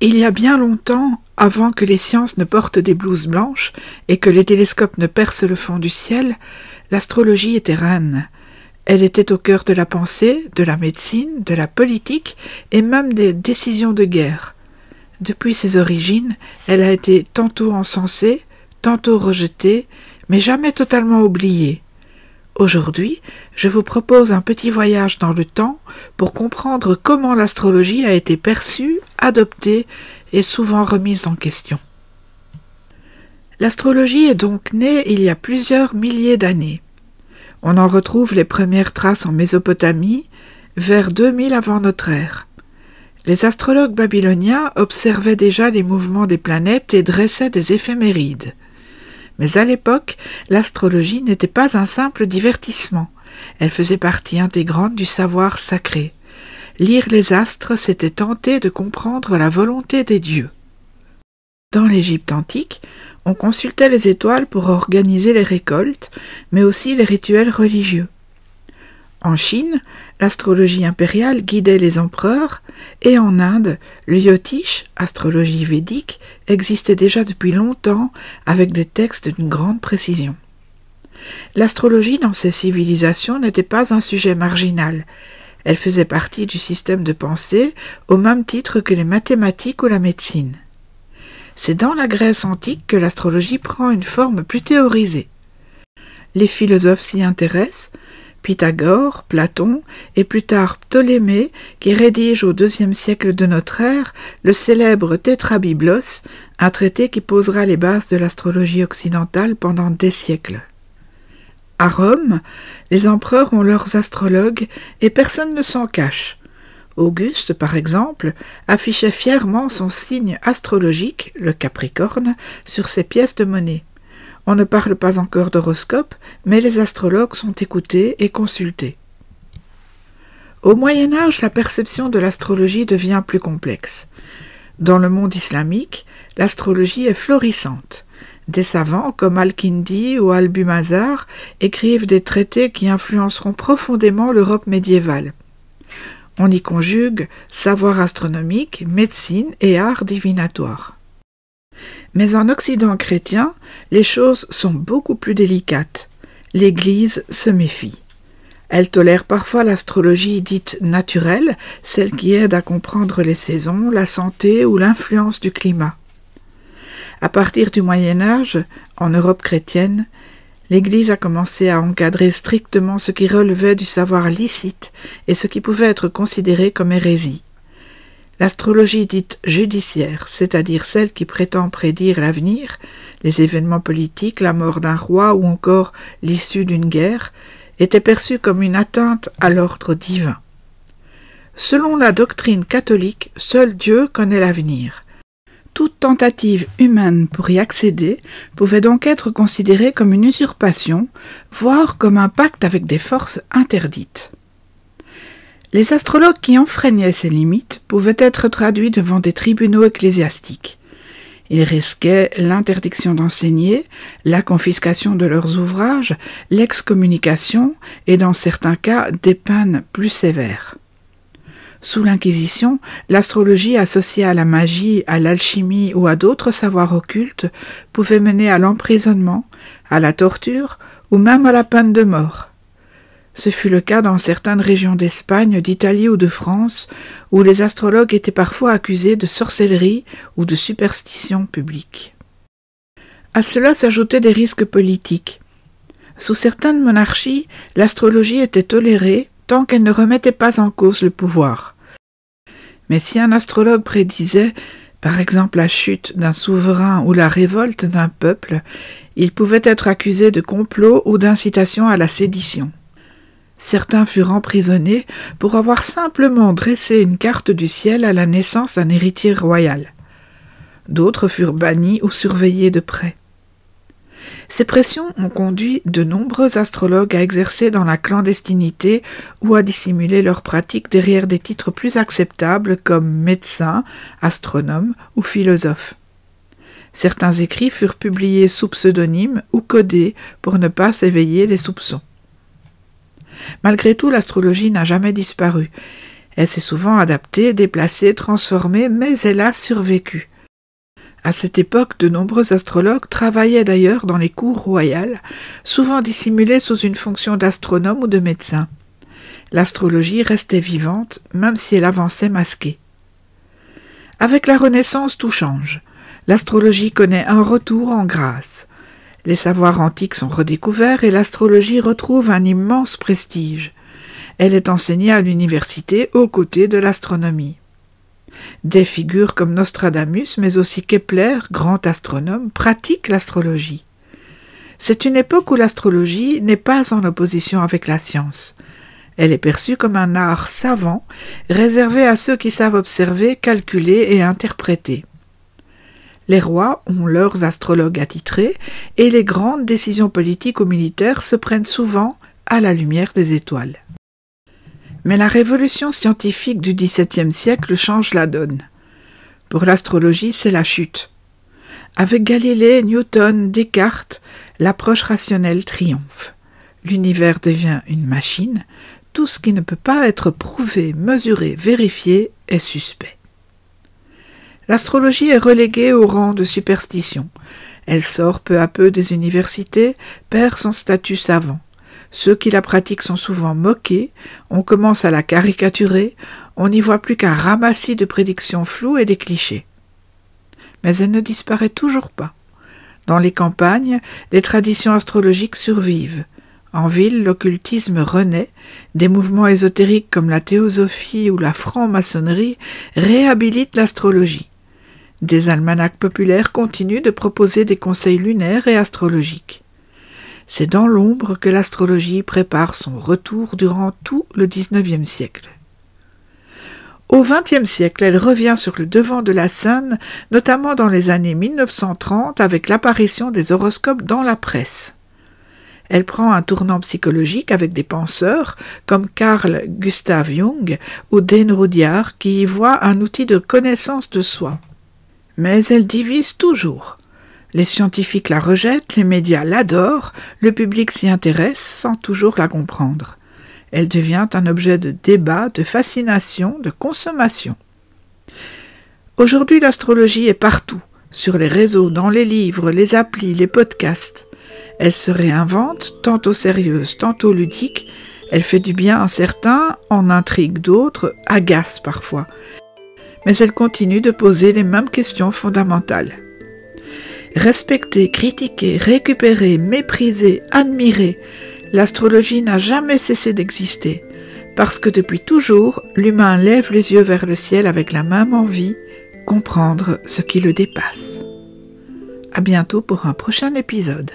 Il y a bien longtemps, avant que les sciences ne portent des blouses blanches et que les télescopes ne percent le fond du ciel, l'astrologie était reine. Elle était au cœur de la pensée, de la médecine, de la politique et même des décisions de guerre. Depuis ses origines, elle a été tantôt encensée, tantôt rejetée, mais jamais totalement oubliée. Aujourd'hui, je vous propose un petit voyage dans le temps pour comprendre comment l'astrologie a été perçue, adoptée et souvent remise en question. L'astrologie est donc née il y a plusieurs milliers d'années. On en retrouve les premières traces en Mésopotamie, vers 2000 avant notre ère. Les astrologues babyloniens observaient déjà les mouvements des planètes et dressaient des éphémérides. Mais à l'époque, l'astrologie n'était pas un simple divertissement. Elle faisait partie intégrante du savoir sacré. Lire les astres, c'était tenter de comprendre la volonté des dieux. Dans l'Égypte antique, on consultait les étoiles pour organiser les récoltes, mais aussi les rituels religieux. En Chine, l'astrologie impériale guidait les empereurs, et en Inde, le Jyotish, astrologie védique, existait déjà depuis longtemps avec des textes d'une grande précision. L'astrologie dans ces civilisations n'était pas un sujet marginal. Elle faisait partie du système de pensée au même titre que les mathématiques ou la médecine. C'est dans la Grèce antique que l'astrologie prend une forme plus théorisée. Les philosophes s'y intéressent, Pythagore, Platon et plus tard Ptolémée, qui rédige au IIe siècle de notre ère le célèbre Tétrabiblos, un traité qui posera les bases de l'astrologie occidentale pendant des siècles. À Rome, les empereurs ont leurs astrologues et personne ne s'en cache. Auguste, par exemple, affichait fièrement son signe astrologique, le Capricorne, sur ses pièces de monnaie. On ne parle pas encore d'horoscope, mais les astrologues sont écoutés et consultés. Au Moyen-Âge, la perception de l'astrologie devient plus complexe. Dans le monde islamique, l'astrologie est florissante. Des savants comme Al-Kindi ou Al-Bumazar écrivent des traités qui influenceront profondément l'Europe médiévale. On y conjugue savoir astronomique, médecine et art divinatoire. Mais en Occident chrétien, les choses sont beaucoup plus délicates. L'Église se méfie. Elle tolère parfois l'astrologie dite naturelle, celle qui aide à comprendre les saisons, la santé ou l'influence du climat. À partir du Moyen Âge, en Europe chrétienne, l'Église a commencé à encadrer strictement ce qui relevait du savoir licite et ce qui pouvait être considéré comme hérésie. L'astrologie dite judiciaire, c'est-à-dire celle qui prétend prédire l'avenir, les événements politiques, la mort d'un roi ou encore l'issue d'une guerre, était perçue comme une atteinte à l'ordre divin. Selon la doctrine catholique, seul Dieu connaît l'avenir. Toute tentative humaine pour y accéder pouvait donc être considérée comme une usurpation, voire comme un pacte avec des forces interdites. Les astrologues qui enfreignaient ces limites pouvaient être traduits devant des tribunaux ecclésiastiques. Ils risquaient l'interdiction d'enseigner, la confiscation de leurs ouvrages, l'excommunication et dans certains cas des peines plus sévères. Sous l'Inquisition, l'astrologie associée à la magie, à l'alchimie ou à d'autres savoirs occultes pouvait mener à l'emprisonnement, à la torture ou même à la peine de mort. Ce fut le cas dans certaines régions d'Espagne, d'Italie ou de France, où les astrologues étaient parfois accusés de sorcellerie ou de superstition publique. À cela s'ajoutaient des risques politiques. Sous certaines monarchies, l'astrologie était tolérée tant qu'elle ne remettait pas en cause le pouvoir. Mais si un astrologue prédisait, par exemple, la chute d'un souverain ou la révolte d'un peuple, il pouvait être accusé de complot ou d'incitation à la sédition. Certains furent emprisonnés pour avoir simplement dressé une carte du ciel à la naissance d'un héritier royal. D'autres furent bannis ou surveillés de près. Ces pressions ont conduit de nombreux astrologues à exercer dans la clandestinité ou à dissimuler leurs pratiques derrière des titres plus acceptables comme médecin, astronome ou philosophe. Certains écrits furent publiés sous pseudonyme ou codés pour ne pas éveiller les soupçons. Malgré tout, l'astrologie n'a jamais disparu. Elle s'est souvent adaptée, déplacée, transformée, mais elle a survécu. À cette époque, de nombreux astrologues travaillaient d'ailleurs dans les cours royales, souvent dissimulés sous une fonction d'astronome ou de médecin. L'astrologie restait vivante, même si elle avançait masquée. Avec la Renaissance, tout change. L'astrologie connaît un retour en grâce. Les savoirs antiques sont redécouverts et l'astrologie retrouve un immense prestige. Elle est enseignée à l'université aux côtés de l'astronomie. Des figures comme Nostradamus, mais aussi Kepler, grand astronome, pratiquent l'astrologie. C'est une époque où l'astrologie n'est pas en opposition avec la science. Elle est perçue comme un art savant, réservé à ceux qui savent observer, calculer et interpréter. Les rois ont leurs astrologues attitrés et les grandes décisions politiques ou militaires se prennent souvent à la lumière des étoiles. Mais la révolution scientifique du XVIIe siècle change la donne. Pour l'astrologie, c'est la chute. Avec Galilée, Newton, Descartes, l'approche rationnelle triomphe. L'univers devient une machine. Tout ce qui ne peut pas être prouvé, mesuré, vérifié est suspect. L'astrologie est reléguée au rang de superstition. Elle sort peu à peu des universités, perd son statut savant. Ceux qui la pratiquent sont souvent moqués, on commence à la caricaturer, on n'y voit plus qu'un ramassis de prédictions floues et des clichés. Mais elle ne disparaît toujours pas. Dans les campagnes, les traditions astrologiques survivent. En ville, l'occultisme renaît, des mouvements ésotériques comme la théosophie ou la franc-maçonnerie réhabilitent l'astrologie. Des almanachs populaires continuent de proposer des conseils lunaires et astrologiques. C'est dans l'ombre que l'astrologie prépare son retour durant tout le XIXe siècle. Au XXe siècle, elle revient sur le devant de la scène, notamment dans les années 1930 avec l'apparition des horoscopes dans la presse. Elle prend un tournant psychologique avec des penseurs comme Carl Gustav Jung ou Dane Rudhyar qui y voient un outil de connaissance de soi. Mais elle divise toujours. Les scientifiques la rejettent, les médias l'adorent, le public s'y intéresse sans toujours la comprendre. Elle devient un objet de débat, de fascination, de consommation. Aujourd'hui, l'astrologie est partout, sur les réseaux, dans les livres, les applis, les podcasts. Elle se réinvente, tantôt sérieuse, tantôt ludique. Elle fait du bien à certains, en intrigue d'autres, agace parfois. Mais elle continue de poser les mêmes questions fondamentales. Respecter, critiquer, récupérer, mépriser, admirer, l'astrologie n'a jamais cessé d'exister, parce que depuis toujours, l'humain lève les yeux vers le ciel avec la même envie, comprendre ce qui le dépasse. À bientôt pour un prochain épisode.